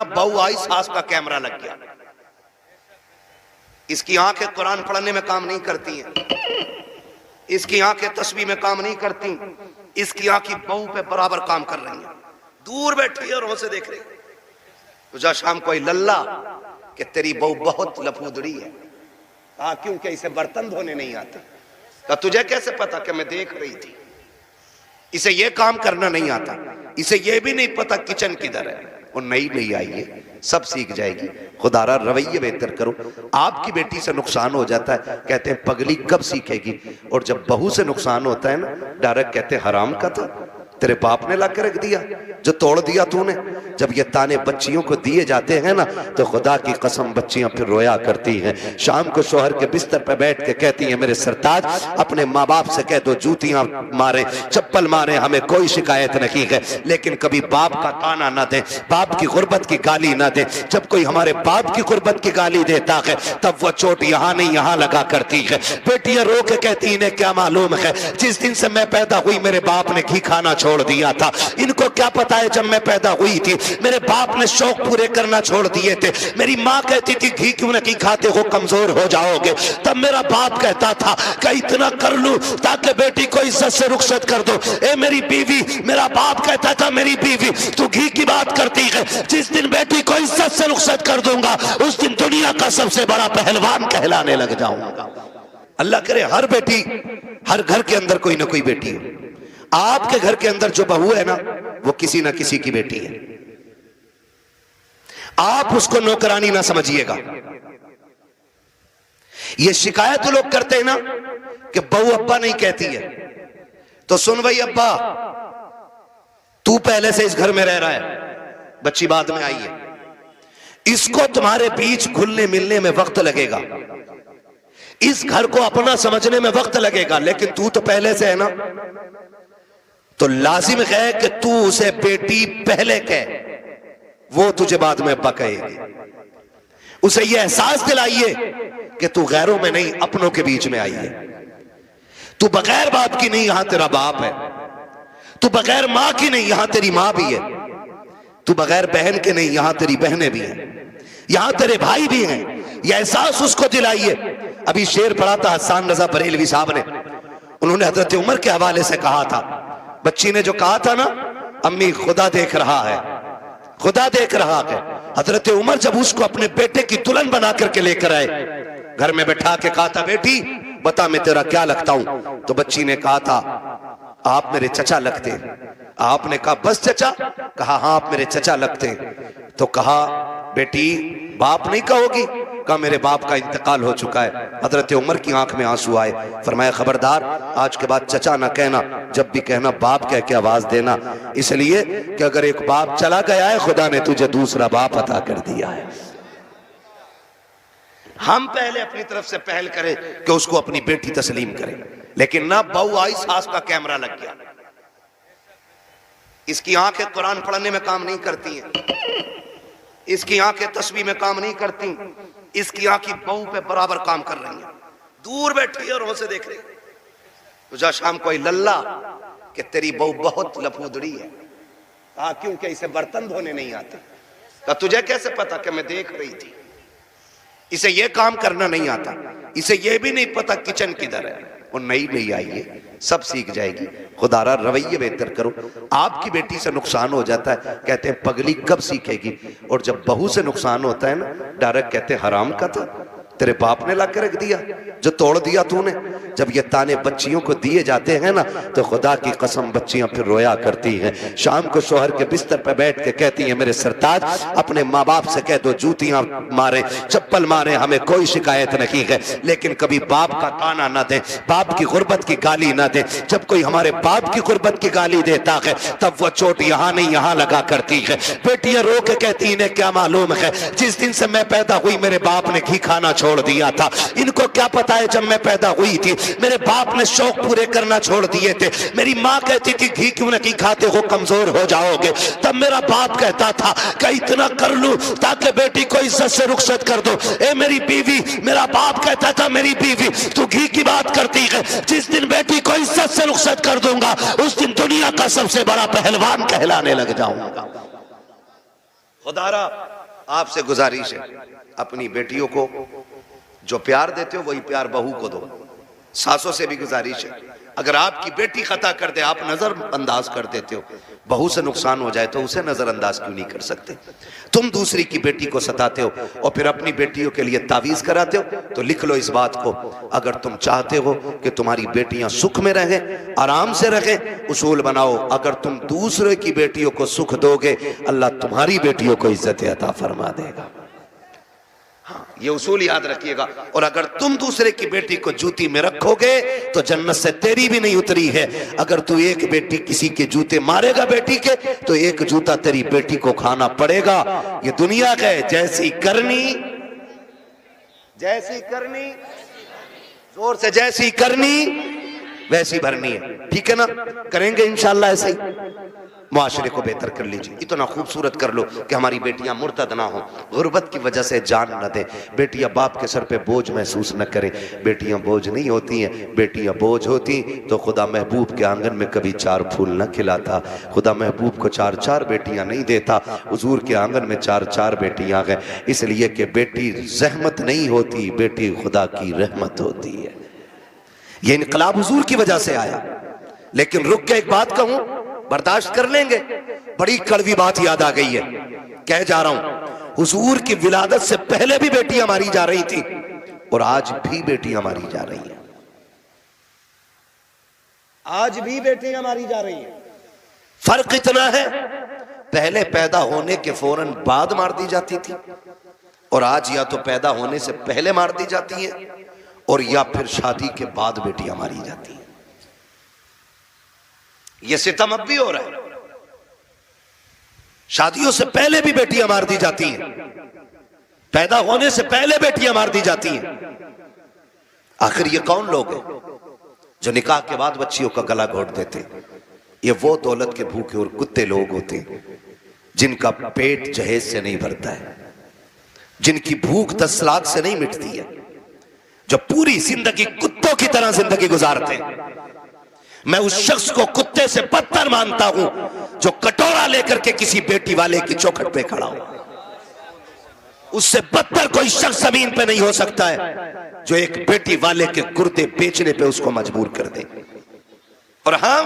बहू आई, सास का कैमरा लग गया। इसकी आंखें कुरान पढ़ने में काम नहीं करती हैं, इसकी आंखें तस्बीह में काम नहीं करती, इसकी आंखें बहू पे बराबर काम कर रही हैं। दूर बैठी है और से देख रही। तुझा शाम कोई लल्ला कि तेरी बहू बहुत लफूदड़ी है। कहा क्यों? क्या इसे बर्तन धोने नहीं आते? कहा तुझे कैसे पता? कि मैं देख रही थी। इसे ये काम करना नहीं आता, इसे ये भी नहीं पता किचन किधर है। और नई आई है, सब सीख जाएगी। खुदारा रवैये बेहतर करो। आपकी बेटी से नुकसान हो जाता है, कहते हैं पगली कब सीखेगी। और जब बहू से नुकसान होता है ना, डायरेक्ट कहते हैं हराम का था, तेरे बाप ने ला के रख दिया, जो तोड़ दिया तूने। जब ये ताने बच्चियों को दिए जाते हैं ना, तो खुदा की कसम बच्चियां फिर रोया करती हैं। शाम को शोहर के बिस्तर पर बैठ के कहती हैं, मेरे सरताज अपने माँ बाप से कह दो जूतियां मारे, चप्पल मारे, हमें कोई शिकायत नहीं है, लेकिन कभी बाप का ताना ना दे, बाप की गुर्बत की गाली ना दे। जब कोई हमारे बाप की गुर्बत की गाली देता है, तब वो चोट यहाँ नहीं यहाँ लगा करती है। बेटियां रो के कहती, इन्हें क्या मालूम है, जिस दिन से मैं पैदा हुई मेरे बाप ने घी खाना छोड़ दिया था। इनको क्या पता है जब मैं पैदा हुई थी मेरे बाप ने शौक पूरे करना छोड़ दिए थे। मेरी माँ कहती थी घी क्यों नहीं खाते हो, कमजोर हो जाओगे। तब मेरा बाप कहता था कि इतना कर लूं ताकि बेटी को इज्जत से रुखसत कर दो। ए मेरी बीवी, मेरा बाप कहता था मेरी बीवी तू घी की बात करती है, जिस दिन बेटी को इज्जत से रुखसत कर दूंगा उस दिन दुनिया का सबसे बड़ा पहलवान कहलाने लग जाऊंगा। अल्लाह करे हर बेटी, हर घर के अंदर कोई ना कोई बेटी है। आपके घर के अंदर जो बहू है ना, वो किसी ना किसी की बेटी है। आप उसको नौकरानी ना समझिएगा। ये शिकायत तो लोग करते हैं ना कि बहू अब्बा नहीं कहती है, तो सुन भाई अब्बा, तू पहले से इस घर में रह रहा है, बच्ची बाद में आई है, इसको तुम्हारे बीच घुलने मिलने में वक्त लगेगा, इस घर को अपना समझने में वक्त लगेगा, लेकिन तू तो पहले से है ना, तो लाजिम है कि तू उसे बेटी पहले कह, वो तुझे बाद में अब्बा कहेगी। उसे यह एहसास दिलाइए कि तू गैरों में नहीं अपनों के बीच में आई है। तू बगैर बाप की नहीं, यहां तेरा बाप है। तू बगैर मां की नहीं, यहां तेरी मां भी है। तू बगैर बहन के नहीं, यहां तेरी बहनें भी हैं, यहां तेरे भाई भी हैं। यह एहसास उसको दिलाइए। अभी शेर पढ़ा था हसन रजा बरेलवी साहब ने, उन्होंने हजरत उमर के हवाले से कहा था, बच्ची ने जो कहा था ना, अम्मी खुदा देख रहा है, खुदा देख रहा है। हजरत उमर जब उसको अपने बेटे की दुल्हन बना करके लेकर आए, घर में बैठा के कहा था, बेटी बता मैं तेरा क्या लगता हूं। तो बच्ची ने कहा था, आप मेरे चचा लगते। आपने कहा बस चचा? कहा हाँ आप मेरे चचा लगते। तो कहा बेटी बाप नहीं कहोगी? कहा मेरे बाप का इंतकाल हो चुका है। हजरत उमर की आंख में आंसू आए। फरमाया खबरदार, आज के बाद चचा ना कहना, जब भी कहना बाप कह के आवाज देना, इसलिए कि अगर एक बाप चला गया है, खुदा ने तुझे दूसरा बाप अता कर दिया है। हम पहले अपनी तरफ से पहल करें कि उसको अपनी बेटी तस्लीम करें, लेकिन ना बहू आई, सास का कैमरा लग गया। इसकी आंखें कुरान पढ़ने में काम नहीं करती हैं, इसकी आंखें तस्बीह में काम नहीं करती, इसकी आंखें बहू पे बराबर काम कर रही हैं। दूर बैठी है और से देख रही। तुझा शाम कोई लल्ला कि तेरी बहू बहुत लफूदड़ी है। कहा क्यों? क्या इसे बर्तन धोने नहीं आते? कहा तुझे कैसे पता? कि मैं देख रही थी। इसे ये काम करना नहीं आता, इसे ये भी नहीं पता किचन किधर है। और नई आई है, सब सीख जाएगी। खुदारा रवैये बेहतर करो। आपकी बेटी से नुकसान हो जाता है, कहते हैं पगली कब सीखेगी। और जब बहू से नुकसान होता है ना, डायरेक्ट कहते हैं हराम का था, तेरे बाप ने ला के रख दिया, जो तोड़ दिया तूने। जब ये ताने बच्चियों को दिए जाते हैं ना, तो खुदा की कसम बच्चियां फिर रोया करती हैं। शाम को शोहर के बिस्तर पर बैठ के कहती हैं, मेरे सरताज अपने माँ बाप से कह दो जूतियां मारे, चप्पल मारे, हमें कोई शिकायत नहीं है, लेकिन कभी बाप का ताना ना दे, बाप की गुर्बत की गाली ना दे। जब कोई हमारे बाप की गुर्बत की गाली देता है, तब वो चोट यहाँ नहीं यहाँ लगा करती है। बेटियां रो के कहती, इन्हें क्या मालूम है, जिस दिन से मैं पैदा हुई मेरे बाप ने घी खाना छोड़ दिया था। इनको क्या पता है जब मैं पैदा हुई थी मेरे बाप ने शौक पूरे करना छोड़ दिए थे। मेरी माँ कहती थी घी क्यों नहीं खाते हो, कमजोर हो जाओगे। तब मेरा बाप कहता था कि इतना कर लूं ताकि बेटी को इज्जत से रुखसत कर दो। ए मेरी बीवी, मेरा बाप कहता था मेरी बीवी तू घी की बात करती है, जिस दिन बेटी को इज्जत से रुखसत कर दूंगा उस दिन दुनिया का सबसे बड़ा पहलवान कहलाने लग जाऊंगा। खुदारा आपसे गुजारिश है, अपनी बेटियों को जो प्यार देते हो वही प्यार बहू को दो। सासों से भी गुजारिश है, अगर आपकी बेटी खता कर दे, आप नजरअंदाज कर देते हो, बहू से नुकसान हो जाए तो उसे नजरअंदाज क्यों नहीं कर सकते? तुम दूसरी की बेटी को सताते हो और फिर अपनी बेटियों के लिए तावीज कराते हो, तो लिख लो इस बात को, अगर तुम चाहते हो कि तुम्हारी बेटियां सुख में रहें, आराम से रहें, उसूल बनाओ, अगर तुम दूसरे की बेटियों को सुख दोगे, अल्लाह तुम्हारी बेटियों को इज्जत अता फरमा देगा। ये उसूल याद रखिएगा। और अगर तुम दूसरे की बेटी को जूती में रखोगे तो जन्नत से तेरी भी नहीं उतरी है। अगर तू एक बेटी किसी के जूते मारेगा बेटी के, तो एक जूता तेरी बेटी को खाना पड़ेगा। ये दुनिया का है, जैसी करनी जोर से, जैसी करनी वैसी भरनी है। ठीक है ना? करेंगे इंशाअल्लाह ऐसे ही, मुआशरे को बेहतर कर लीजिए। इतना खूबसूरत कर लो कि हमारी बेटियां मुर्तद ना हो, गुर्बत की वजह से जान न दे, बेटियां बाप के सर पे बोझ महसूस न करें। बेटियां बोझ नहीं होती हैं, बेटियां बोझ होती तो खुदा महबूब के आंगन में कभी 4 फूल न खिलाता, खुदा महबूब को 4-4 बेटियां नहीं देता, हुजूर के आंगन में 4-4 बेटियां गए, इसलिए कि बेटी जहमत नहीं होती, बेटी खुदा की रहमत होती है। ये इनकलाब हुजूर की वजह से आया। लेकिन रुक के एक बात कहूं, बर्दाश्त कर लेंगे, बड़ी कड़वी बात याद आ गई है, कह जा रहा हूं, हुजूर की विलादत से पहले भी बेटियां मारी जा रही थी और आज भी बेटियां मारी जा रही हैं, आज भी बेटियां मारी जा रही हैं। फर्क इतना है, पहले पैदा होने के फौरन बाद मार दी जाती थी और आज या तो पैदा होने से पहले मार दी जाती है और या फिर शादी के बाद बेटियां मारी जाती हैं। ये सितम अब भी हो रहा है, शादियों से पहले भी बेटियां मार दी जाती हैं, पैदा होने से पहले बेटियां मार दी जाती हैं। आखिर ये कौन लोग हैं जो निकाह के बाद बच्चियों का गला घोट देते? ये वो दौलत के भूखे और कुत्ते लोग होते हैं जिनका पेट जहेज से नहीं भरता है, जिनकी भूख तसलात से नहीं मिटती है, जो पूरी जिंदगी कुत्तों की तरह जिंदगी गुजारते हैं। मैं उस शख्स को कुत्ते से बदतर मानता हूं जो कटोरा लेकर के किसी बेटी वाले की चौखट पे खड़ा हो। उससे बदतर कोई शख्स जमीन पे नहीं हो सकता है जो एक बेटी वाले के गुर्दे बेचने पे उसको मजबूर कर दे। और हम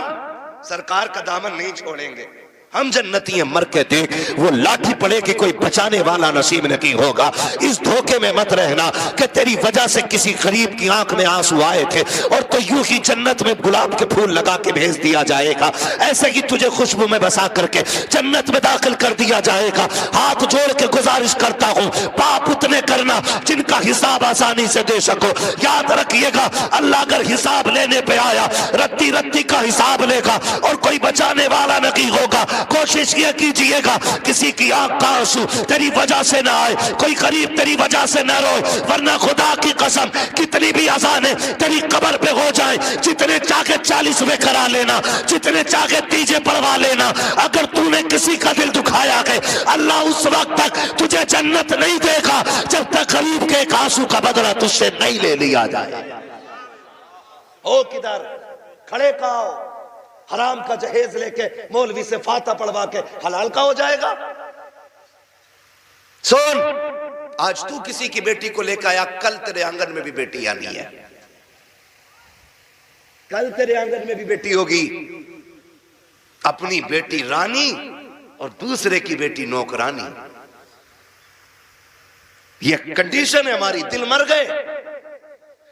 सरकार का दामन नहीं छोड़ेंगे, हम जन्नती हैं, मर के देख, वो लाठी पड़ेगी, कोई बचाने वाला नसीब नहीं होगा। इस धोखे में मत रहना कि तेरी वजह से किसी गरीब की आंख में आंसू आए थे और तो यूं ही जन्नत में गुलाब के फूल लगा के भेज दिया जाएगा, ऐसे ही तुझे खुशबू में बसा करके जन्नत में दाखिल कर दिया जाएगा। हाथ जोड़ के गुजारिश करता हूं, पाप उतने करना जिनका हिसाब आसानी से दे सको। याद रखिएगा, अल्लाह अगर हिसाब लेने पे आया, रत्ती रत्ती का हिसाब लेगा और कोई बचाने वाला नहीं होगा। कोशिश ये कीजिएगा किसी की आंख का आंसू तेरी वजह से ना आए, कोई गरीब तेरी वजह से ना रोए, वरना खुदा की कसम कितनी भी अज़ानें तेरी कब्र पे हो जाए, जितने चाहे 40वें करा लेना, जितने चाहे तीजे पढ़वा लेना, अगर तूने किसी का दिल दुखाया है, अल्लाह उस वक्त तक तुझे जन्नत नहीं देगा जब तक गरीब के एक आंसू का बदला तुझसे नहीं ले लिया जाए। ओ किधर खड़े का हराम का जहेज लेके मौलवी से फाता पढ़वा के हलाल का हो जाएगा। सुन, आज तू किसी की बेटी को लेकर आया, कल तेरे आंगन में भी बेटी आनी है, कल तेरे आंगन में भी बेटी होगी। अपनी बेटी रानी और दूसरे की बेटी नौकरानी, ये कंडीशन है हमारी। दिल मर गए,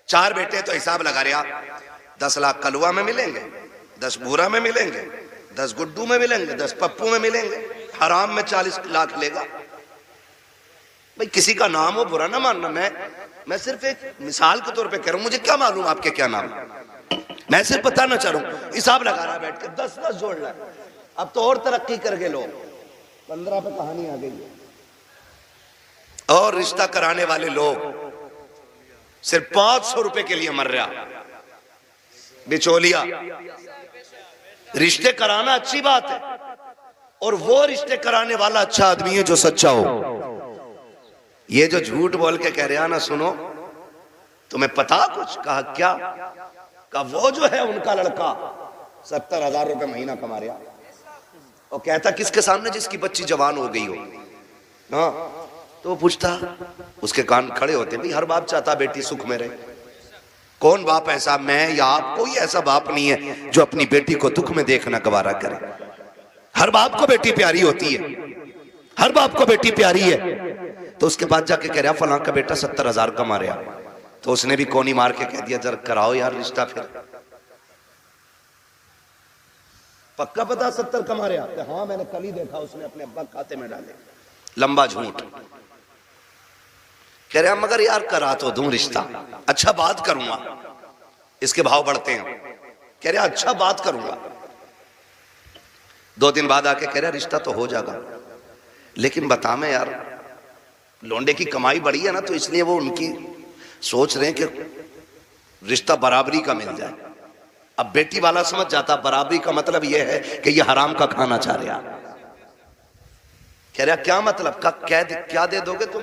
4 बेटे तो हिसाब लगा रहे आप, 10 लाख कलुआ में मिलेंगे, 10 बूरा में मिलेंगे, 10 गुड्डू में मिलेंगे, 10 पप्पू में मिलेंगे, हराम में 40 लाख लेगा। भाई किसी का नाम हो बुरा ना मानना, मैं सिर्फ एक मिसाल के तौर पे कह रहा हूं, मुझे क्या मालूम आपके क्या नाम, मैं सिर्फ बताना चाह रहा हूं। हिसाब लगा रहा बैठ के 10-10 जोड़ रहा है। अब तो और तरक्की कर गए लोग, 15 पे कहानी आ गई है। और रिश्ता कराने वाले लोग सिर्फ 500 रुपए के लिए मर रहा, बिचौलिया। रिश्ते कराना अच्छी बात है और वो रिश्ते कराने वाला अच्छा आदमी है जो सच्चा हो। ये जो झूठ बोल के कह रहा ना, सुनो तुम्हें पता कुछ, कहा क्या, कहा वो जो है उनका लड़का 70,000 रुपए महीना कमा रहा, और कहता किसके सामने, जिसकी बच्ची जवान हो गई हो। हाँ, तो वो पूछता, उसके कान खड़े होते, भाई हर बाप चाहता बेटी सुख में रहे। कौन बाप ऐसा, मैं या आप, कोई ऐसा बाप नहीं है जो अपनी बेटी को दुख में देखना गवारा करे। हर बाप को बेटी प्यारी होती है, हर बाप को बेटी प्यारी है। तो उसके बाद जाके कह रहा फलां का बेटा 70,000 कमा रहा, तो उसने भी कोनी मार के कह दिया जरा कराओ यार रिश्ता, फिर पक्का पता 70 कमा रहा? हाँ मैंने कल ही देखा, उसने अपने अब्बा खाते में डाले। लंबा झूठ। कह रहा मगर यार करा तो दूं रिश्ता, अच्छा बात करूंगा। इसके भाव बढ़ते हैं। कह रहा अच्छा बात करूंगा। 2 दिन बाद आके कह रहा रिश्ता तो हो जाएगा, लेकिन बता मैं यार लौंडे की कमाई बढ़ी है ना, तो इसलिए वो उनकी सोच रहे हैं कि रिश्ता बराबरी का मिल जाए। अब बेटी वाला समझ जाता बराबरी का मतलब यह है कि ये हराम का खाना चाह रहा। कह रहा क्या मतलब का, क्या दे दोगे तुम?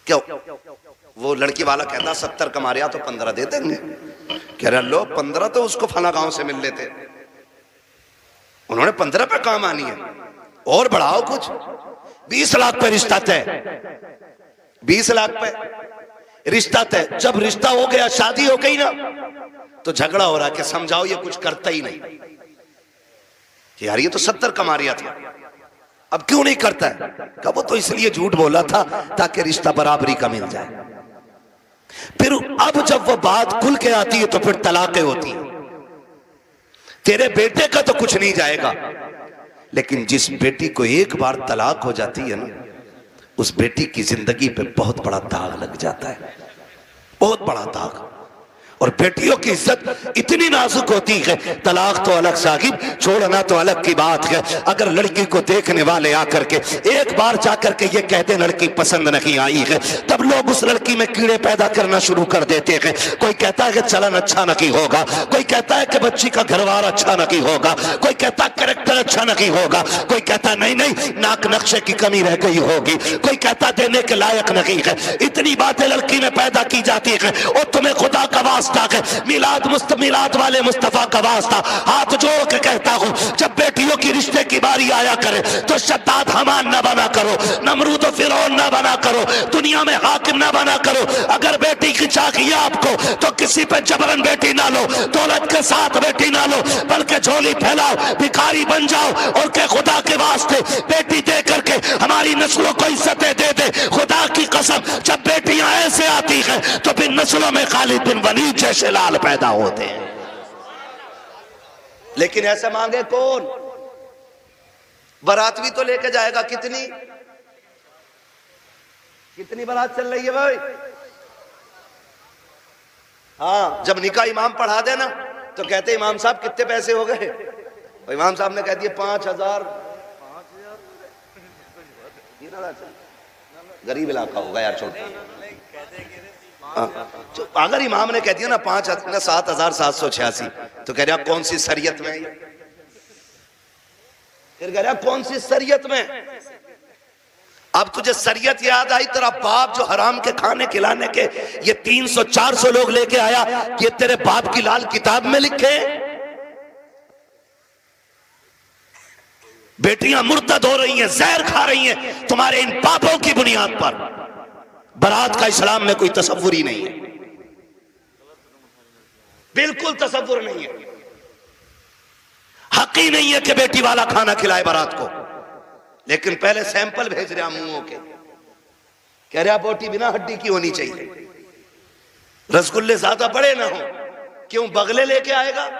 क्यों? वो लड़की वाला कहता 70 कमा रहा तो 15 दे देंगे। कह रहा लो 15 तो उसको फला गांव से मिल लेते, उन्होंने 15 पे काम आनी है, और बढ़ाओ कुछ। 20 लाख पे रिश्ता तय, 20 लाख पे रिश्ता तय। जब रिश्ता हो गया, शादी हो गई ना, तो झगड़ा हो रहा कि समझाओ ये कुछ करता ही नहीं। यार ये तो 70 कमा रहा था, अब क्यों नहीं करता है? कब वो तो इसलिए झूठ बोला था ताकि रिश्ता बराबरी का मिल जाए। फिर अब जब वो बात खुल के आती है तो फिर तलाकें होती हैं। तेरे बेटे का तो कुछ नहीं जाएगा, लेकिन जिस बेटी को एक बार तलाक हो जाती है ना, उस बेटी की जिंदगी पे बहुत बड़ा दाग लग जाता है, बहुत बड़ा दाग। और बेटियों की इज्जत इतनी नाजुक होती है, तलाक तो अलग साहिब, छोड़ना तो अलग की बात है। अगर लड़की को देखने वाले आकर के एक बार जाकर के ये कहते लड़की पसंद नहीं आई है, तब लोग उस लड़की में कीड़े पैदा करना शुरू कर देते हैं। कोई कहता है कि चलन अच्छा नहीं होगा, कोई कहता है कि बच्ची का घरवार अच्छा नहीं होगा, कोई कहता है कैरेक्टर अच्छा नहीं होगा, कोई कहता नहीं नहीं नाक नक्शे की कमी रह गई होगी, कोई कहता देने के लायक नहीं है। इतनी बातें लड़की में पैदा की जाती है। और तुम्हें खुदा का वास्ता मिलाद वाले मुस्तफा का वास्ता हाथ जोड़ के कहता हूं, जब बेटियों की रिश्ते की बारी आया करे तो शद्दाद हमान ना बना करो, नमरूद और फिरौन ना बना करो, दुनिया में हाकिम ना बना करो। अगर बेटी की चाहिए आपको तो किसी पे जबरन बेटी ना लो, दौलत के साथ बेटी ना लो, बल्कि झोली फैलाओ, भिखारी बन जाओ और के खुदा के वास्ते बेटी दे करके हमारी नस्लों को इज्जतें दे दे। खुदा की कसम, जब बेटियां ऐसे आती हैं तो फिर नस्लों में खालिद बिन वलीद जैसे लाल पैदा होते हैं। लेकिन ऐसा मांगे कौन? बारात भी तो लेके जाएगा। कितनी कितनी बारात चल रही है भाई? हाँ, जब निकाह इमाम पढ़ा देना तो कहते इमाम साहब कितने पैसे हो गए? तो इमाम साहब ने कह दिए 5,000। गरीब इलाका होगा यार, छोटा। तो अगर इमाम ने कह दिया ना 7,786, तो कह रहा कौन सी शरीयत में? फिर कह रहा कौन सी शरीयत में? अब तुझे शरीयत याद आई, तेरा बाप जो हराम के खाने खिलाने के ये 300-400 लोग लेके आया, ये तेरे बाप की लाल किताब में लिखे? बेटियां मुर्तद हो रही हैं, जहर खा रही हैं तुम्हारे इन पापों की बुनियाद पर। बारात का इस्लाम में कोई तसव्वुर ही नहीं है, बिल्कुल तसव्वुर नहीं है। हक ही नहीं है कि बेटी वाला खाना खिलाए बारात को। लेकिन पहले सैंपल भेज रहा मुंहों के, कह रहा बोटी बिना हड्डी की होनी चाहिए, रसगुल्ले ज्यादा बड़े ना हो। क्यों? बगले लेके आएगा।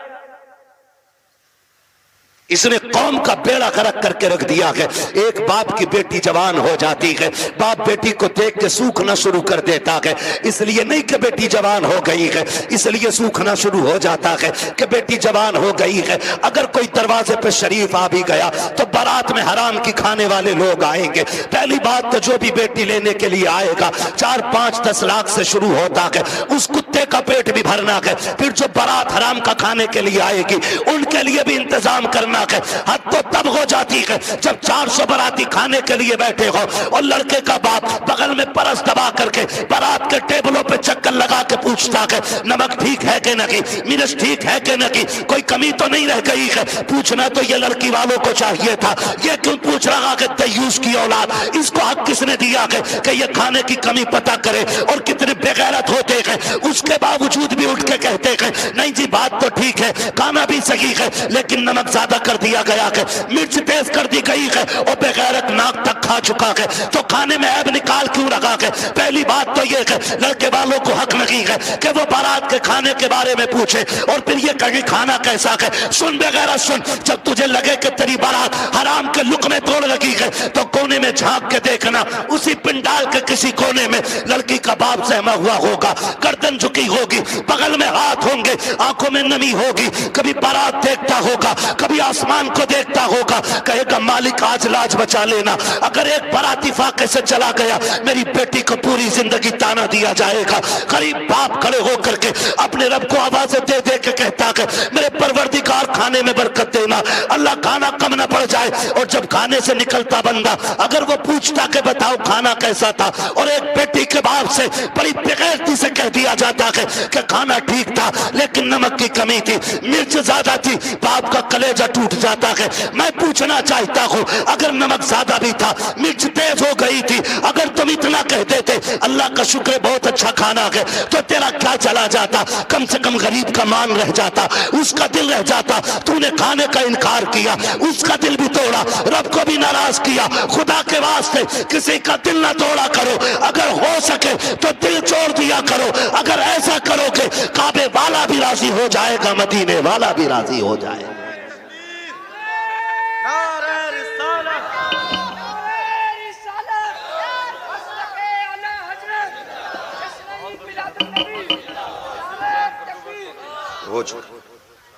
इसने कौम का बेड़ा गर्क करके रख दिया है। एक बाप की बेटी जवान हो जाती है, बाप बेटी को देख के सूखना शुरू कर देता है। इसलिए नहीं कि बेटी जवान हो गई है, इसलिए सूखना शुरू हो जाता है कि बेटी जवान हो गई है। अगर कोई दरवाजे पे शरीफ आ भी गया तो बारात में हराम की खाने वाले लोग आएंगे। पहली बात तो जो भी बेटी लेने के लिए आएगा 4, 5, 10 लाख से शुरू होता है, उस कुत्ते का पेट भी भरना है। फिर जो बारात हराम का खाने के लिए आएगी उनके लिए भी इंतजाम करना पूछता है हद तो तब हो जाती है जब 400 बाराती खाने के लिए बैठे हो और लड़के का बाप बगल में परस दबा करके बारात के टेबलों पे चक्कर लगा के पूछता है नमक ठीक है कि नहीं, मिर्च ठीक है कि नहीं, कोई कमी तो नहीं रह गई है। पूछना तो ये लड़की वालों को चाहिए था, ये क्यों पूछ रहा है दयूस की औलाद, इसको हक किसने दिया है कि ये खाने की कमी पता करे। और कितने बेगैरत होते हैं, उसके बावजूद भी उठ के कहते हैं नहीं जी बात तो ठीक है, खाना भी सही है, लेकिन नमक ज्यादा कर दिया गया है, मिर्च तेज कर दी गई है और बेगैरत नाक तक खा चुका है, तो खाने में ऐब निकाल क्यों रखा है। पहली बात तो ये है लड़के वालों को हक नहीं है कि वो बारात के खाने के बारे में पूछे और फिर ये कहे खाना कैसा है। सुन बेगैरत सुन, जब तुझे लगे कि तेरी बारात हराम के लुक में तोड़ लगी है तो कोने में झांक के देखना, उसी पिंडाल के किसी कोने में लड़की का बाप सहमा हुआ होगा, गर्दन झुकी होगी, बगल में हाथ होंगे, आंखों में नमी होगी, कभी बारात देखता होगा, कभी आसमान को देखता होगा, कहेगा मालिक आज लाज बचा लेना, अगर एक बाराती फाके से चला गया मेरी बेटी को पूरी जिंदगी ताना दिया जाएगा। गरीब बाप खड़े होकर के अपने रब को आवाजें दे दे के कहता है मेरे परवरदिगार खाने में बरकत देना, अल्लाह खाना कम न पड़ जाए। और जब खाने से निकलता बंदा अगर वो पूछता कि बताओ खाना कैसा था, और एक बेटी के बाप से बड़ी बेगैरती से कह दिया जाता है कि खाना ठीक था लेकिन नमक की कमी थी, मिर्च ज्यादा थी, बाप का कलेजा टूट जाता है। मैं पूछना चाहता हूँ अगर नमक ज्यादा भी था, मिर्च तेज हो गई थी, अगर तुम इतना कह देते अल्लाह का शुक्र बहुत अच्छा खाना है, तो तेरा क्या चला जाता, कम से कम गरीब का मान रह जाता, उसका दिल रह जाता। तूने खाने का इनकार किया, उसका दिल भी तोड़ा, रब को भी नाराज किया। खुदा के वास्ते किसी का दिल ना तोड़ा करो, अगर हो सके तो दिल तोड़ दिया करो। अगर ऐसा करोगे काबे वाला भी राजी हो जाएगा, मदीने वाला भी राजी हो जाएगा।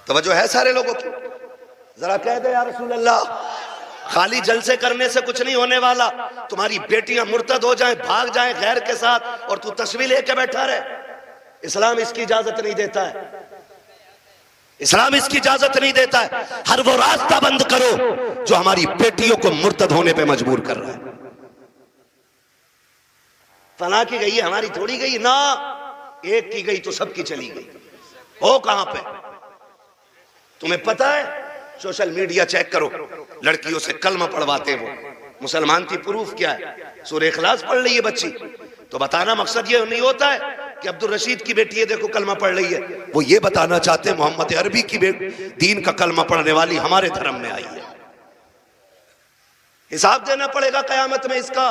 तवज्जो है सारे लोगों की, जरा कह दे या रसूल अल्लाह, खाली जलसे करने से कुछ नहीं होने वाला। तुम्हारी बेटियां मुर्तद हो जाएं, भाग जाएं गैर के साथ और तू तस्वीर लेके बैठा रहे, इस्लाम इसकी इजाजत नहीं देता है, इस्लाम इसकी इजाजत नहीं देता है। हर वो रास्ता बंद करो जो हमारी बेटियों को मुर्तद होने पे मजबूर कर रहा है। फला की गई है, हमारी थोड़ी गई ना, एक की गई तो सबकी चली गई। हो कहां पे तुम्हें पता है? सोशल मीडिया चेक करो, लड़कियों से कलमा पढ़वाते वो, मुसलमान थी, प्रूफ क्या है? सूरह इखलास पढ़ रही है बच्ची, तो बताना मकसद ये नहीं होता है कि अब्दुल रशीद की बेटी है देखो कलमा पढ़ रही है, वो ये बताना चाहते हैं मोहम्मद अरबी की दीन का कलमा पढ़ने वाली हमारे धर्म में आई है। हिसाब देना पड़ेगा कयामत में इसका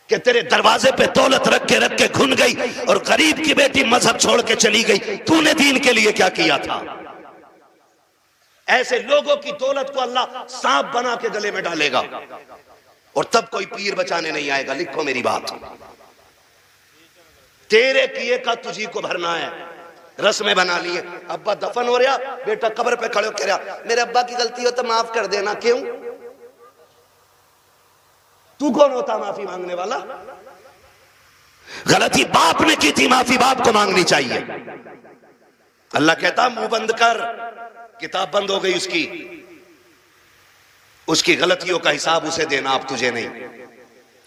कि तेरे दरवाजे पे दौलत रख के घुन गई और गरीब की बेटी मजहब छोड़ के चली गई, तूने दीन के लिए क्या किया था? ऐसे लोगों की दौलत को अल्लाह सांप बना के गले में डालेगा और तब कोई पीर बचाने नहीं आएगा। लिखो मेरी बात, तेरे किए का तुझी को भरना है। रस्में बना लिए, अब्बा दफन हो रहा, बेटा कब्र पे खड़े हो कह रहा मेरे अब्बा की गलती हो तो माफ कर देना। क्यों? तू कौन होता माफी मांगने वाला? गलती बाप ने की थी, माफी बाप को मांगनी चाहिए। अल्लाह कहता मुंह बंद कर, किताब बंद हो गई उसकी गलतियों का हिसाब उसे देना, आप तुझे नहीं।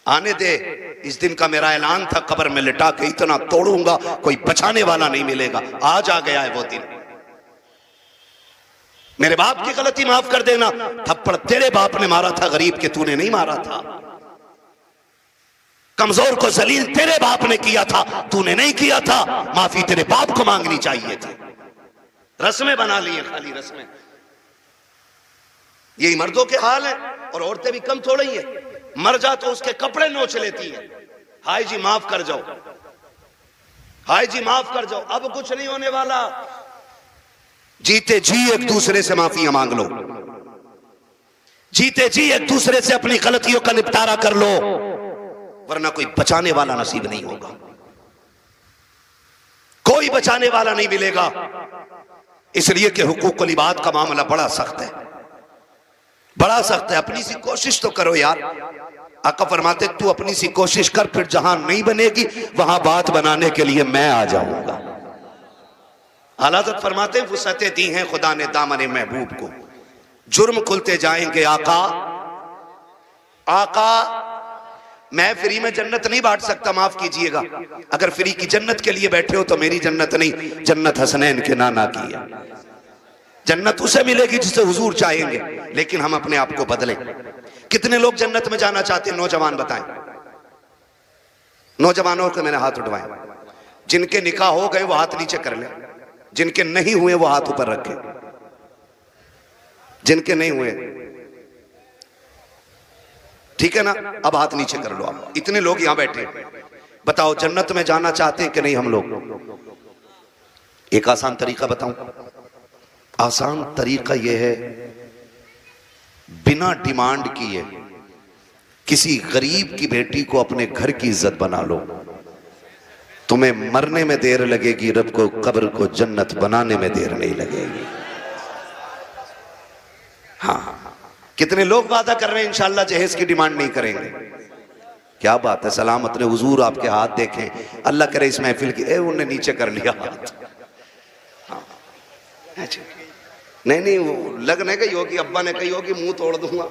आने दे, इस दिन का मेरा ऐलान था, कब्र में लिटा के इतना तोड़ूंगा कोई बचाने वाला नहीं मिलेगा। आज आ गया है वो दिन। मेरे बाप की गलती माफ कर देना, थप्पड़ तेरे बाप ने मारा था गरीब के, तूने नहीं मारा था। कमजोर को जलील तेरे बाप ने किया था, तूने नहीं किया था, माफी तेरे बाप को मांगनी चाहिए थी। रस्में बना लिए, खाली रस्में। यही मर्दों के हाल है और औरतें भी कम थोड़ी है, मर जा तो उसके कपड़े नोच लेती है। हाय जी माफ कर जाओ, हाय जी माफ कर जाओ, अब कुछ नहीं होने वाला। जीते जी एक दूसरे से माफियां मांग लो, जीते जी एक दूसरे से अपनी गलतियों का निपटारा कर लो, वरना कोई बचाने वाला नसीब नहीं होगा, कोई बचाने वाला नहीं मिलेगा। इसलिए कि हुकूकुल इबाद का मामला बड़ा सख्त है, बड़ा सख्त है। अपनी सी कोशिश तो करो यार। आका फरमाते तू अपनी सी कोशिश कर, फिर जहां नहीं बनेगी वहां बात बनाने के लिए मैं आ जाऊंगा। आला हज़रत फरमाते वुसअतें दी हैं खुदा ने दामन महबूब को, जुर्म खुलते जाएंगे। आका आका मैं फ्री में जन्नत नहीं बांट सकता, माफ कीजिएगा। अगर फ्री की जन्नत के लिए बैठे हो तो मेरी जन्नत नहीं, जन्नत हसनैन के नाना की है। जन्नत उसे मिलेगी जिसे हुजूर चाहेंगे, लेकिन हम अपने आप को बदलें। कितने लोग जन्नत में जाना चाहते हैं? नौजवान बताएं, नौजवानों को मैंने हाथ उठवाएं। जिनके निकाह हो गए वो हाथ नीचे कर लें, जिनके नहीं हुए वो हाथ ऊपर रखें। जिनके नहीं हुए ठीक है ना, अब हाथ नीचे कर लो आप। इतने लोग यहां बैठे, बताओ जन्नत में जाना चाहते हैं कि नहीं हम लोग? एक आसान तरीका बताऊं, आसान तरीका यह है, बिना डिमांड किए किसी गरीब की बेटी को अपने घर की इज्जत बना लो। तुम्हें मरने में देर लगेगी, रब को कब्र को जन्नत बनाने में देर नहीं लगेगी। हाँ, कितने लोग वादा कर रहे हैं इंशाअल्लाह जहेज की डिमांड नहीं करेंगे। क्या बात है, सलामत ने हुजूर आपके हाथ देखें, अल्लाह करे इस महफिल की। उन्होंने नीचे कर लिया हाथ। हाँ। नहीं वो लगने गई होगी, अब्बा ने कही होगी मुंह तोड़ दूंगा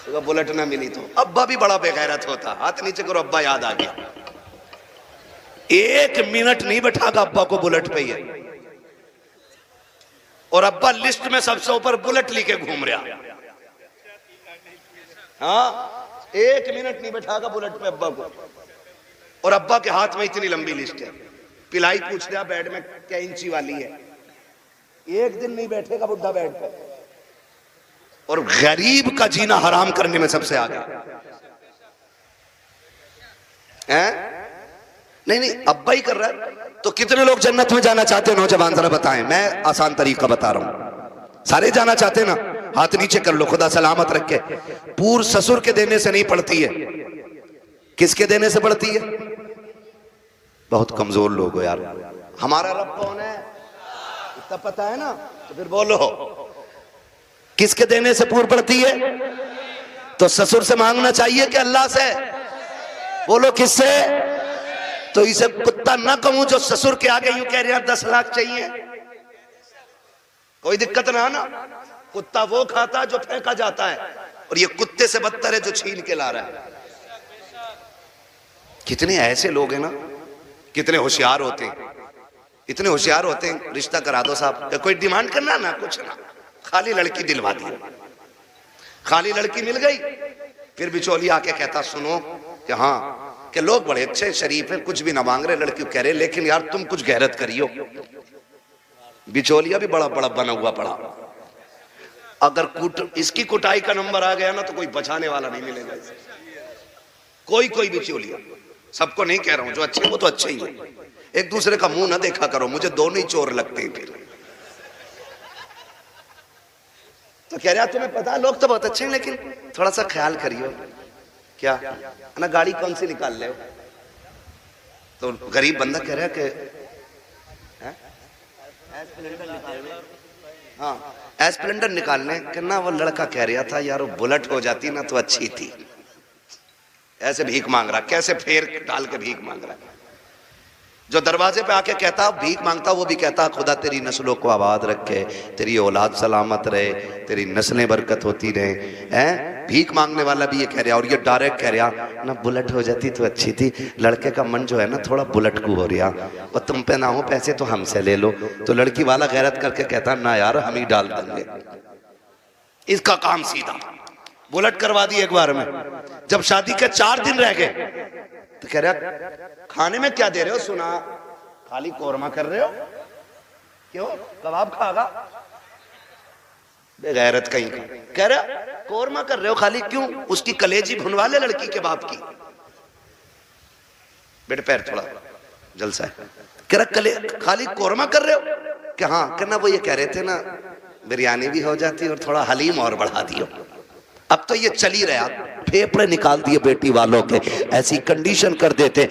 तो बुलेट ना मिली तो। अब्बा भी बड़ा बेगैरत होता, हाथ नीचे करो, अब्बा याद आ गया। 1 मिनट नहीं बैठागा अब्बा को बुलेट पे ही, और अब्बा लिस्ट में सबसे ऊपर बुलेट लेके घूम रहा। हाँ, 1 मिनट नहीं बैठागा बुलेट पे अब्बा को, और अब्बा के हाथ में इतनी लंबी लिस्ट है। पिलाई पूछ लिया बेड में क्या इंची वाली है, 1 दिन नहीं बैठेगा बुढ़ा बेड पे। और गरीब का जीना हराम करने में सबसे आगे हैं? नहीं अब्बा ही कर रहा है। तो कितने लोग जन्नत में जाना चाहते हैं? नौजवान जरा बताएं, मैं आसान तरीका बता रहा हूं। सारे जाना चाहते हैं ना? हाथ नीचे कर लो, खुदा सलामत रखे। पूर ससुर के देने से नहीं पड़ती है, किसके देने से पड़ती है? बहुत कमजोर लोग हो यार। हमारा रब कौन है इतना पता है ना? तो फिर बोलो किसके देने से पूर पड़ती है? तो ससुर से मांगना चाहिए कि अल्लाह से? बोलो किससे? तो इसे कुत्ता ना कहूं जो ससुर के आगे यूं कह रहे हैं 10 लाख चाहिए, कोई दिक्कत ना ना। कुत्ता वो खाता जो फेंका जाता है, और ये कुत्ते से बदतर है जो छीन के ला रहा है। कितने ऐसे लोग हैं ना, कितने होशियार होते हैं, इतने होशियार होते हैं। रिश्ता करा दो साहब, कोई डिमांड करना ना, कुछ ना, खाली लड़की दिलवा दी। खाली लड़की मिल गई, फिर बिचौली आके कहता सुनो कि हाँ कि लोग बड़े अच्छे शरीफ हैं, कुछ भी ना मांग रहे, लड़की कह रहे लेकिन यार तुम कुछ गैरत करियो। बिचौलिया भी बड़ा बड़ा बना हुआ पड़ा। अगर इसकी कुटाई का नंबर आ गया ना तो कोई बचाने वाला नहीं मिलेगा। कोई बिचौलिया, सबको नहीं कह रहा हूं, जो अच्छे वो तो अच्छे ही है। एक दूसरे का मुंह ना देखा करो, मुझे दोनों ही चोर लगते हैं। फिर तो कह रहा तुम्हें पता लोग तो बहुत अच्छे हैं, लेकिन थोड़ा सा ख्याल करियो। क्या ना, गाड़ी कौन सी निकाल ले हो? तो गरीब बंदा कह रहा है कि हाँ एस्प्लेंडर निकालने करना। वो लड़का कह रहा था यार वो बुलेट हो जाती ना तो अच्छी थी। ऐसे भीख मांग रहा, कैसे फेर डाल के भीख मांग रहा। जो दरवाजे पे आके कहता भीख मांगता, वो भी कहता खुदा तेरी नस्लों को आबाद रखे, तेरी औलाद सलामत रहे, तेरी नस्लें बरकत होती रहे। हैं भीख मांगने वाला भी ये कह रहा, और ये डायरेक्ट कह रहा ना बुलेट हो जाती तो अच्छी थी। लड़के का मन जो है ना थोड़ा बुलेट को हो रहा, और तुम पे ना हो पैसे तो हमसे ले लो। तो लड़की वाला गैरत करके कहता ना यार हम ही डाल देंगे। इसका काम सीधा बुलेट करवा दी एक बार में। जब शादी के 4 दिन रह गए तो कह रहा खाने में क्या दे रहे हो? सुना खाली कोरमा कर रहे हो, क्यों कबाब खागा? बेगैरत कहीं का। कह रहा कोरमा कर रहे हो खाली, क्यों? उसकी कलेजी भुनवा ले लड़की के बाप की। बेटे पैर थोड़ा जलसा है। कह रहा खाली कोरमा कर रहे हो? कि हाँ कहना, वो ये कह रहे थे ना बिरयानी भी हो जाती और थोड़ा हलीम और बढ़ा दियो। अब तो ये चल ही रहा, फेफड़े निकाल दिए बेटी वालों के, ऐसी कंडीशन कर देते।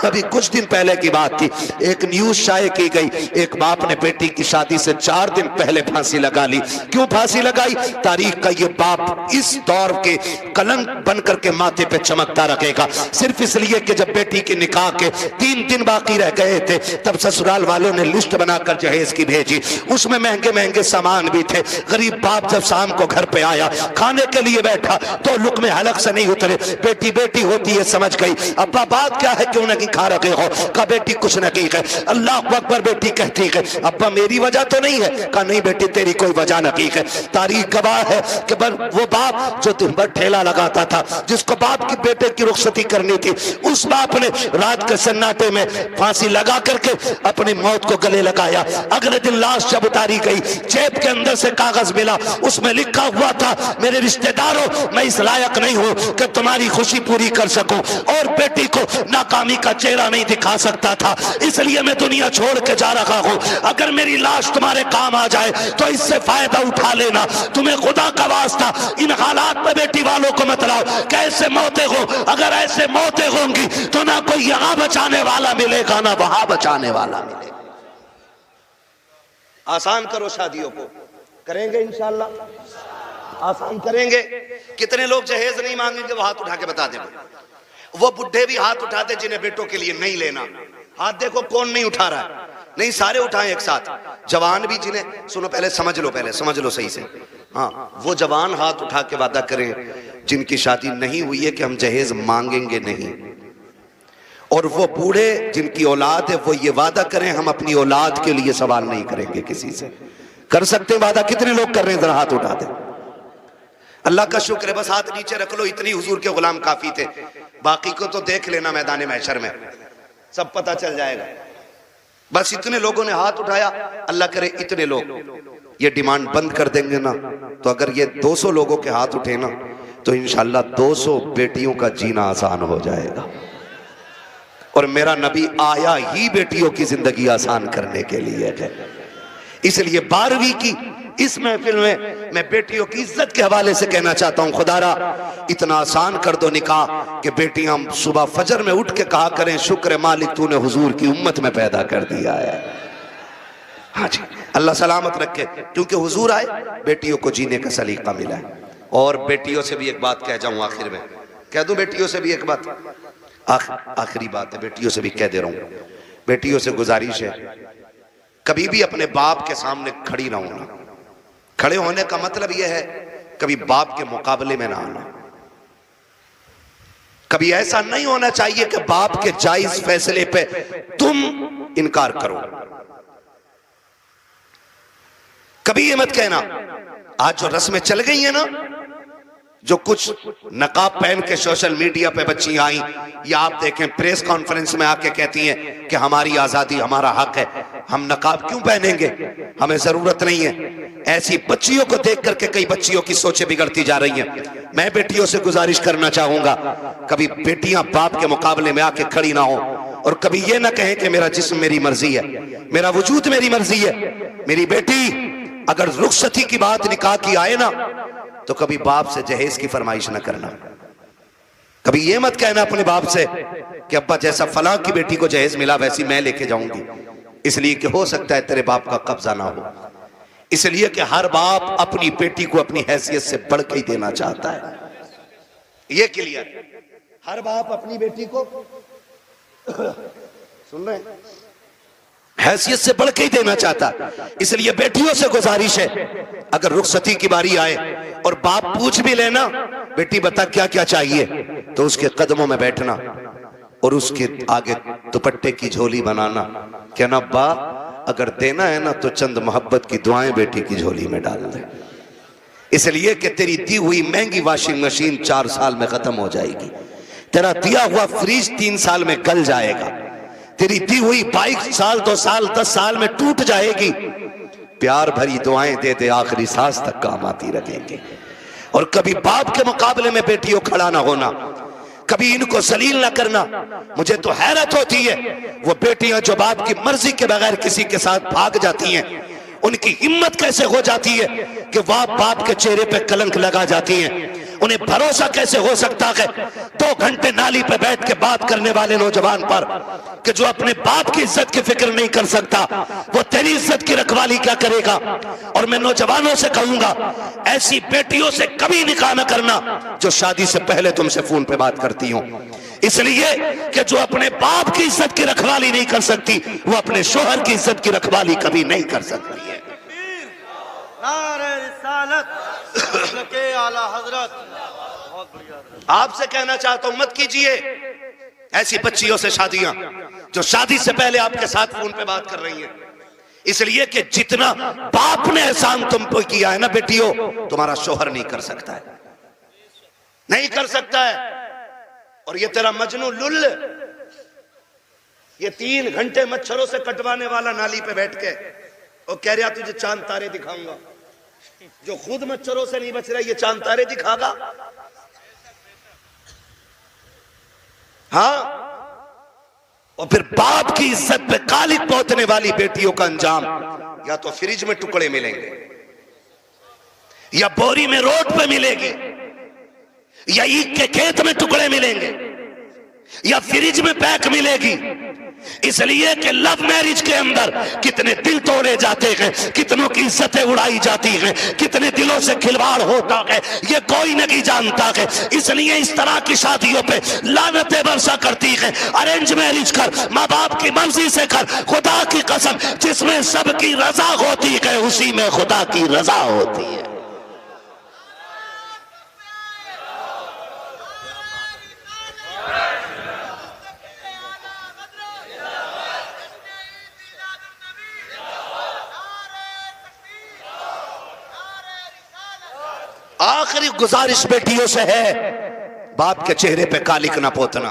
अभी कुछ दिन पहले की बात थी, एक न्यूज शाये की गई, एक बाप ने बेटी की शादी से 4 दिन पहले फांसी लगा ली। क्यों फांसी लगाई? तारीख का ये बाप इस दौर के कलंक बन करके माथे पे चमकता रखेगा, सिर्फ इसलिए कि जब बेटी के निकाह के 3 दिन बाकी रह गए थे तब ससुराल वालों ने लिस्ट बनाकर जहेज की भेजी। उसमें महंगे महंगे सामान भी थे। गरीब बाप जब शाम को घर पे आया, खाने के लिए बैठा तो लुक़्मे हलक से नहीं उतरे। बेटी बेटी होती है, समझ गई। अब्बा बात क्या है, क्यों नहीं खा रखे हो? कहा बेटी कुछ नहीं है। अल्लाह अकबर बेटी कहती है, अब्बा मेरी वजह तो नहीं है? कहा नहीं बेटी तेरी कोई वजह नहीं है। तारीख गवाह है कि वो बाप जो दिन भर ठेला लगाता था, जिसको बाप की बेटे की रुखसती करनी थी, उस बाप ने रात के सन्नाटे में फांसी लगा करके अपनी मौत को गले लगाया। अगले दिन लाश जब उतारी गई, जेब के अंदर से कागज मिला, उसमें लिखा हुआ था, मेरे रिश्तेदारों मैं इस लायक नहीं हूं कि तुम्हारी खुशी पूरी कर सकूं, और बेटी को नाकामी का चेहरा नहीं दिखा सकता था, इसलिए मैं दुनिया छोड़ के जा रहा हूं। अगर मेरी लाश तुम्हारे काम आ जाए तो इससे फायदा उठा लेना। तुम्हें खुदा का वास्ता इन हालात में बेटी वालों को मत लाओ। कैसे मौतें हो, अगर ऐसे मौतें होंगी तो ना कोई यहां बचाने वाला मिलेगा ना वहां बचाने वाला मिलेगा। आसान करो शादियों को, करेंगे इंशाल्लाह, आसान करेंगे। कितने लोग जहेज नहीं मांगेंगे? वो हाथ उठा के बता देंगे। वो बुढ़े भी हाथ उठाते जिन्हें बेटों के लिए नहीं लेना। हाथ देखो कौन नहीं उठा रहा है। नहीं सारे उठाएं एक साथ। जवान भी जिन्हें, सुनो पहले समझ लो, पहले समझ लो सही से। हाँ, वो जवान हाथ उठा के वादा करें जिनकी शादी नहीं हुई है कि हम जहेज मांगेंगे नहीं। और वो बूढ़े जिनकी औलाद है वो ये वादा करें हम अपनी औलाद के लिए सवाल नहीं करेंगे किसी से। कर सकते वादा? कितने लोग कर रहे हैं? जरा हाथ उठा दे। अल्लाह का शुक्र है, बस हाथ नीचे रख लो, इतनी हुजूर के गुलाम काफी थे। बाकी को तो देख लेना मैदान महशर में, सब पता चल जाएगा। बस इतने लोगों ने हाथ उठाया। अल्लाह करे इतने लोग ये डिमांड बंद कर देंगे ना, तो अगर ये 200 लोगों के हाथ उठे ना तो इंशाल्लाह 200 बेटियों का जीना आसान हो जाएगा। और मेरा नबी आया ही बेटियों की जिंदगी आसान करने के लिए है। इसलिए 12वीं की इस महफिल में मैं बेटियों की इज्जत के हवाले से कहना चाहता हूं, खुदारा इतना आसान कर दो निकाह कि बेटियां सुबह फजर में उठ के कहा करें, शुक्र मालिक तूने हुजूर की उम्मत में पैदा कर दिया है। हाँ जी, अल्लाह सलामत रखे, क्योंकि हुजूर आए, बेटियों को जीने का सलीका मिला है। और बेटियों से भी एक बात कह जाऊं आखिर में, कह दूं बेटियों से भी एक बात, आखिरी बात है, बेटियों से भी कह दे रहा हूं। बेटियों से गुजारिश है, कभी भी अपने बाप के सामने खड़ी ना होना। खड़े होने का मतलब यह है कभी बाप के मुकाबले में ना आना। कभी ऐसा नहीं होना चाहिए कि बाप के जायज फैसले पे तुम इनकार करो। कभी ये मत कहना, आज जो रस्में चल गई है ना, जो कुछ नकाब पहन के सोशल मीडिया पे बच्ची आई, या आप देखें प्रेस कॉन्फ्रेंस में आके कहती हैं कि हमारी आजादी हमारा हक है, हम नकाब क्यों पहनेंगे, हमें जरूरत नहीं है। ऐसी बच्चियों को देख करके कई बच्चियों की सोचें बिगड़ती जा रही हैं। मैं बेटियों से गुजारिश करना चाहूंगा, कभी बेटियां बाप के मुकाबले में आके खड़ी ना हो, और कभी ये ना कहें कि मेरा जिस्म मेरी मर्जी है, मेरा वजूद मेरी मर्जी है। मेरी बेटी अगर रुखसती की बात निकाह की आए ना, तो कभी बाप से जहेज की फरमाइश ना करना। कभी ये मत कहना अपने बाप से कि अब्बा जैसा फलां की बेटी को जहेज मिला वैसी मैं लेके जाऊंगी, इसलिए कि हो सकता है तेरे बाप का कब्जा ना हो। इसलिए कि हर बाप अपनी बेटी को अपनी हैसियत से बढ़ के ही देना चाहता है। ये क्लियर, हर बाप अपनी बेटी को सुन रहे हैं, हैसियत से बढ़ के ही देना चाहता। इसलिए बेटियों से गुजारिश है, अगर रुखसती की बारी आए और बाप पूछ भी लेना बेटी बता क्या क्या चाहिए, तो उसके कदमों में बैठना और उसके आगे दुपट्टे की झोली बनाना, कहना अब्बा अगर देना है ना तो चंद मोहब्बत की दुआएं बेटी की झोली में डाल दे, इसलिए कि तेरी दी हुई महंगी वॉशिंग मशीन 4 साल में खत्म हो जाएगी, तेरा दिया हुआ फ्रिज 3 साल में गल जाएगा, तेरी दी हुई बाइक 1 साल 2 साल 10 साल में टूट जाएगी। प्यार भरी दुआएं दे दे, आखिरी सांस तक काम आती रहेंगे। और कभी बाप के मुकाबले में बेटियों खड़ा ना होना, कभी इनको जलील ना करना। मुझे तो हैरत होती है वो बेटियां जो बाप की मर्जी के बगैर किसी के साथ भाग जाती हैं, उनकी हिम्मत कैसे हो जाती है कि वह बाप के चेहरे पे कलंक लगा जाती हैं। उन्हें भरोसा कैसे हो सकता है 2 घंटे नाली पे बैठ के बात करने वाले नौजवान पर कि जो अपने बाप की इज्जत की फिक्र नहीं कर सकता, वो तेरी इज्जत की रखवाली क्या करेगा। और मैं नौजवानों से कहूंगा, ऐसी बेटियों से कभी निकाह न करना जो शादी से पहले तुमसे फोन पे बात करती हो, इसलिए कि जो अपने बाप की इज्जत की रखवाली नहीं कर सकती, वो अपने शोहर की इज्जत की रखवाली कभी नहीं कर सकती है। आपसे कहना चाहता हूं, मत कीजिए ऐसी बच्चियों से शादियां जो शादी से पहले आपके साथ फोन पे बात कर रही हैं, इसलिए कि जितना बाप ने एहसान तुम पे किया है ना बेटियों, तुम्हारा शोहर नहीं कर सकता है, नहीं कर सकता है। और ये तेरा मजनू लुल, ये 3 घंटे मच्छरों से कटवाने वाला नाली पे बैठ के और कह रहा तुझे चांद तारे दिखाऊंगा, जो खुद मच्छरों से नहीं बच रहा ये चांद तारे दिखागा। हाँ, और फिर बाप की इज्जत पे कालिक पोतने वाली बेटियों का अंजाम या तो फ्रिज में टुकड़े मिलेंगे, या बोरी में रोड पे मिलेगी, या ईख के खेत में टुकड़े मिलेंगे, या फ्रिज में पैक मिलेगी। इसलिए कि लव मैरिज के अंदर कितने दिल तोड़े जाते हैं, कितनों की इज्जतें उड़ाई जाती हैं, कितने दिलों से खिलवाड़ होता है, ये कोई नहीं जानता है। इसलिए इस तरह की शादियों पे लानतें बरसा करती है। अरेंज मैरिज कर, माँ बाप की मर्जी से कर, खुदा की कसम जिसमें सबकी रजा होती है उसी में खुदा की रजा होती है। आखिरी गुजारिश बेटियों से है, बाप के चेहरे पे कालिक ना पोतना।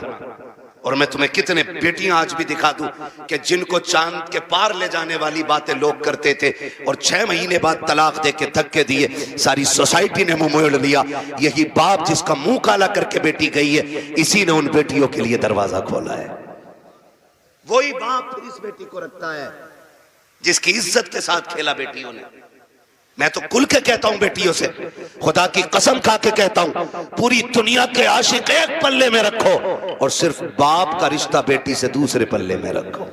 और मैं तुम्हें कितने बेटियां आज भी दिखा दूं कि जिनको चांद के पार ले जाने वाली बातें लोग करते थे और 6 महीने बाद तलाक दे के धक्के दिए, सारी सोसाइटी ने मुंह मोड़ लिया। यही बाप जिसका मुंह काला करके बेटी गई है, इसी ने उन बेटियों के लिए दरवाजा खोला है। वही बाप फिर इस बेटी को रखता है जिसकी इज्जत के साथ खेला बेटियों ने। मैं तो खुल के कहता हूं बेटियों से, खुदा की कसम खा के कहता हूं, पूरी दुनिया के आशिक एक पल्ले में रखो और सिर्फ बाप का रिश्ता बेटी से दूसरे पल्ले में रखो।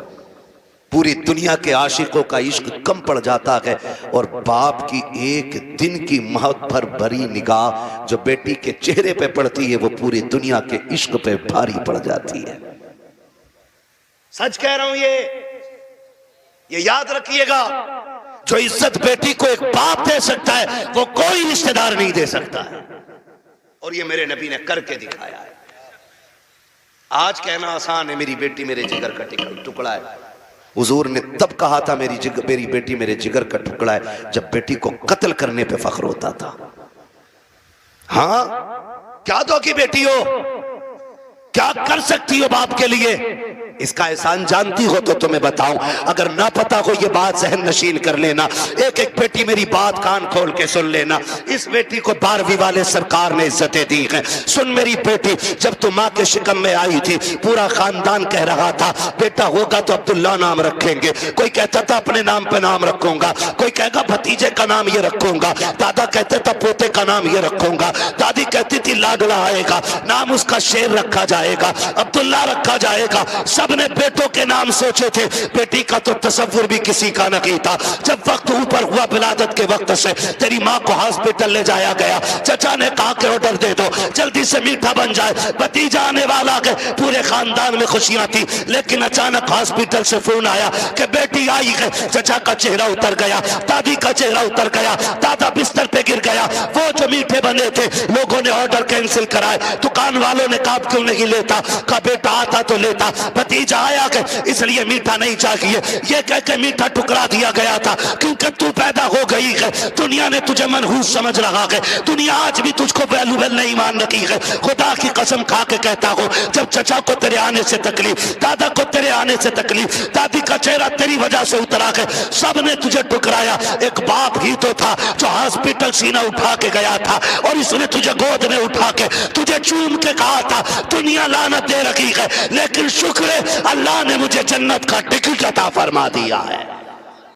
पूरी दुनिया के आशिकों का इश्क कम पड़ जाता है और बाप की एक दिन की मोहब्बत भरी निगाह जो बेटी के चेहरे पे पड़ती है वो पूरी दुनिया के इश्क पे भारी पड़ जाती है। सच कह रहा हूं, ये याद रखिएगा, जो इज्जत बेटी को एक बाप दे सकता है वो कोई रिश्तेदार नहीं दे सकता है। और ये मेरे नबी ने करके दिखाया है। आज कहना आसान है, मेरी बेटी मेरे जिगर का टुकड़ा है। हुजूर ने तब कहा था मेरी बेटी मेरे जिगर का टुकड़ा है जब बेटी को कत्ल करने पे फख्र होता था। हाँ, क्या दो की बेटी हो, क्या कर सकती हो बाप के लिए, इसका एहसान जानती हो तो तुम्हें बताऊं, अगर ना पता हो ये बात जहन नशीन कर लेना। एक एक बेटी मेरी बात कान खोल के सुन लेना। इस बेटी को 12वीं वाले सरकार ने इज्जतें दी हैं। सुन मेरी बेटी, जब तू माँ के शिकम में आई थी पूरा खानदान कह रहा था बेटा होगा तो अब्दुल्ला नाम रखेंगे, कोई कहता था अपने नाम पे नाम रखूंगा, कोई कहेगा भतीजे का नाम ये रखूंगा, दादा कहते था पोते का नाम ये रखूंगा, दादी कहती थी लाडला आएगा, नाम उसका शेर रखा जाएगा, अब्दुल्ला रखा जाएगा। सबने बेटों के नाम सोचे थे, बेटी का तो तसव्वुर भी किसी का नहीं था। जब वक्त ऊपर हुआ विलादत के वक्त से तेरी माँ को हॉस्पिटल ले जाया गया, चचा ने कहा कि ऑर्डर दे दो जल्दी से मीठा बन जाए, भतीजा आने वाला है। पूरे खानदान में खुशियां थी, लेकिन अचानक हॉस्पिटल से फोन आया कि बेटी आई है। चचा का चेहरा उतर गया, दादी का चेहरा उतर गया, दादा बिस्तर पे गिर गया। वो जो मीठे बने थे लोगों ने ऑर्डर कैंसिल कराए, दुकान वालों ने कहा क्यों नहीं लेता, कहा बेटा आता तो लेता, भतीजा आया कि इसलिए मीठा नहीं चाहिए, ये कह के मीठा टुकरा दिया गया था। क्योंकि तू पैदा हो गई है, दुनिया ने तुझे मनहूस समझ रहा है, दुनिया आज भी तुझको वैल्यूबल नहीं मान रही है। खुदा की कसम खा के कहता हूं, जब चचा को तेरे आने से तकलीफ, दादा को तेरे आने से तकलीफ, दादी का चेहरा तेरी वजह से उतरा है, सब ने तुझे टुकराया। एक बाप ही तो था जो हॉस्पिटल सीना उठा के गया था और इसने तुझे गोद में उठा के तुझे चूम के कहा था दुनिया लानत दे रखी है, लेकिन शुक्र है अल्लाह ने मुझे जन्नत का टिकट अता फरमा दिया है।